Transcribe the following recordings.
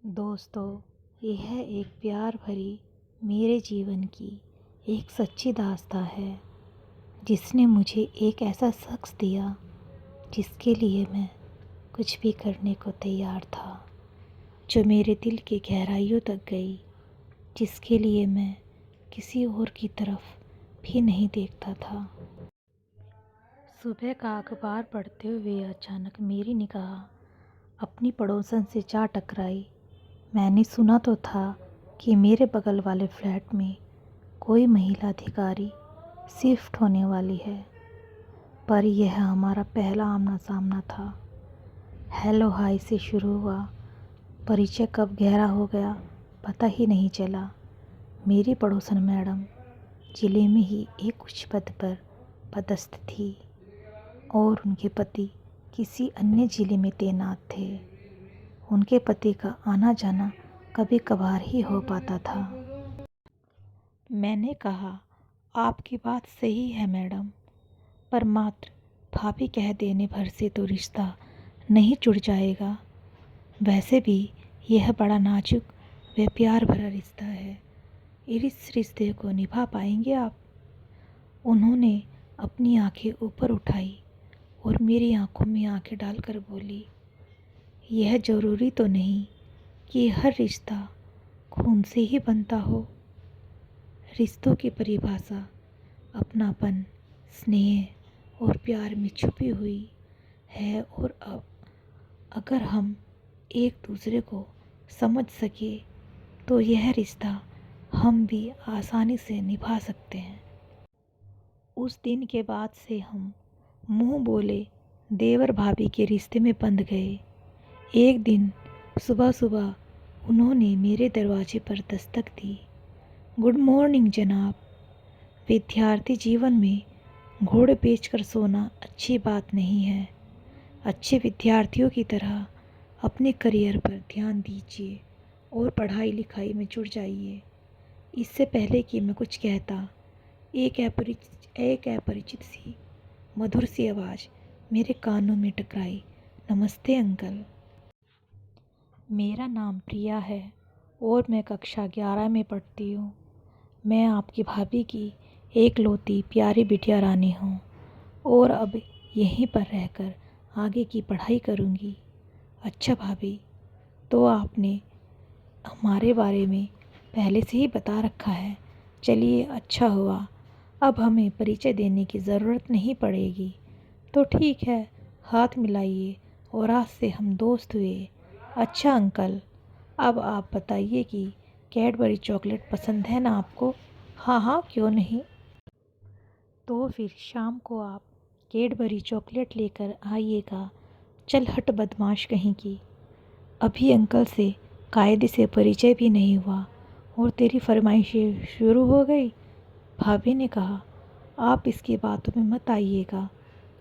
दोस्तों, यह एक प्यार भरी मेरे जीवन की एक सच्ची दास्तां है जिसने मुझे एक ऐसा शख्स दिया जिसके लिए मैं कुछ भी करने को तैयार था, जो मेरे दिल की गहराइयों तक गई, जिसके लिए मैं किसी और की तरफ भी नहीं देखता था। सुबह का अखबार पढ़ते हुए अचानक मेरी निगाह अपनी पड़ोसन से जा टकराई। मैंने सुना तो था कि मेरे बगल वाले फ्लैट में कोई महिला अधिकारी शिफ्ट होने वाली है, पर यह हमारा पहला आमना सामना था। हेलो हाय से शुरू हुआ परिचय कब गहरा हो गया पता ही नहीं चला। मेरी पड़ोसन मैडम ज़िले में ही एक उच्च पद पर पदस्थ थी और उनके पति किसी अन्य ज़िले में तैनात थे। उनके पति का आना जाना कभी कभार ही हो पाता था। मैंने कहा, आपकी बात सही है मैडम, पर मात्र भाभी कह देने भर से तो रिश्ता नहीं जुड़ जाएगा। वैसे भी यह बड़ा नाजुक व प्यार भरा रिश्ता है। इस रिश्ते को निभा पाएंगे आप? उन्होंने अपनी आंखें ऊपर उठाई और मेरी आंखों में आंखें डालकर बोली, यह ज़रूरी तो नहीं कि हर रिश्ता खून से ही बनता हो। रिश्तों की परिभाषा अपनापन, स्नेह और प्यार में छुपी हुई है, और अब अगर हम एक दूसरे को समझ सके तो यह रिश्ता हम भी आसानी से निभा सकते हैं। उस दिन के बाद से हम मुंह बोले देवर भाभी के रिश्ते में बंध गए। एक दिन सुबह सुबह उन्होंने मेरे दरवाजे पर दस्तक दी। गुड मॉर्निंग जनाब। विद्यार्थी जीवन में घोड़े बेचकर सोना अच्छी बात नहीं है। अच्छे विद्यार्थियों की तरह अपने करियर पर ध्यान दीजिए और पढ़ाई लिखाई में जुट जाइए। इससे पहले कि मैं कुछ कहता, एक अपरिचित सी मधुर सी आवाज़ मेरे कानों में टकराई। नमस्ते अंकल। मेरा नाम प्रिया है और मैं कक्षा 11 में पढ़ती हूँ। मैं आपकी भाभी की एकलौती प्यारी बिटिया रानी हूँ और अब यहीं पर रहकर आगे की पढ़ाई करूँगी। अच्छा भाभी, तो आपने हमारे बारे में पहले से ही बता रखा है। चलिए, अच्छा हुआ, अब हमें परिचय देने की ज़रूरत नहीं पड़ेगी। तो ठीक है, हाथ मिलाइए और आज से हम दोस्त हुए। अच्छा अंकल, अब आप बताइए कि कैडबरी चॉकलेट पसंद है ना आपको? हाँ हाँ, क्यों नहीं। तो फिर शाम को आप कैडबरी चॉकलेट लेकर आइएगा। चल हट बदमाश कहीं की। अभी अंकल से कायदे से परिचय भी नहीं हुआ और तेरी फरमाइशें शुरू हो गई। भाभी ने कहा, आप इसकी बातों में मत आइएगा,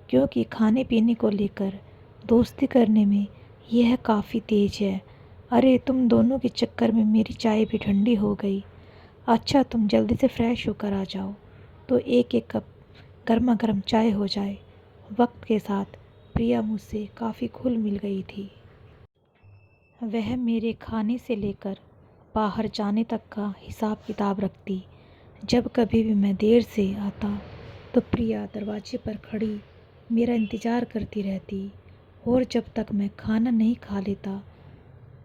क्योंकि खाने पीने को लेकर दोस्ती करने में यह काफ़ी तेज है। अरे तुम दोनों के चक्कर में मेरी चाय भी ठंडी हो गई। अच्छा, तुम जल्दी से फ्रेश होकर आ जाओ तो एक एक कप गर्मा गर्म चाय हो जाए। वक्त के साथ प्रिया मुझसे काफ़ी घुल मिल गई थी। वह मेरे खाने से लेकर बाहर जाने तक का हिसाब किताब रखती। जब कभी भी मैं देर से आता तो प्रिया दरवाजे पर खड़ी मेरा इंतज़ार करती रहती, और जब तक मैं खाना नहीं खा लेता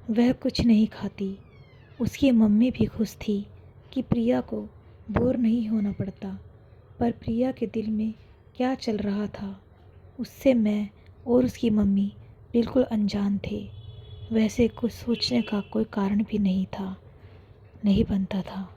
वह कुछ नहीं खाती। उसकी मम्मी भी खुश थी कि प्रिया को बोर नहीं होना पड़ता, पर प्रिया के दिल में क्या चल रहा था उससे मैं और उसकी मम्मी बिल्कुल अनजान थे। वैसे कुछ सोचने का कोई कारण भी नहीं बनता था।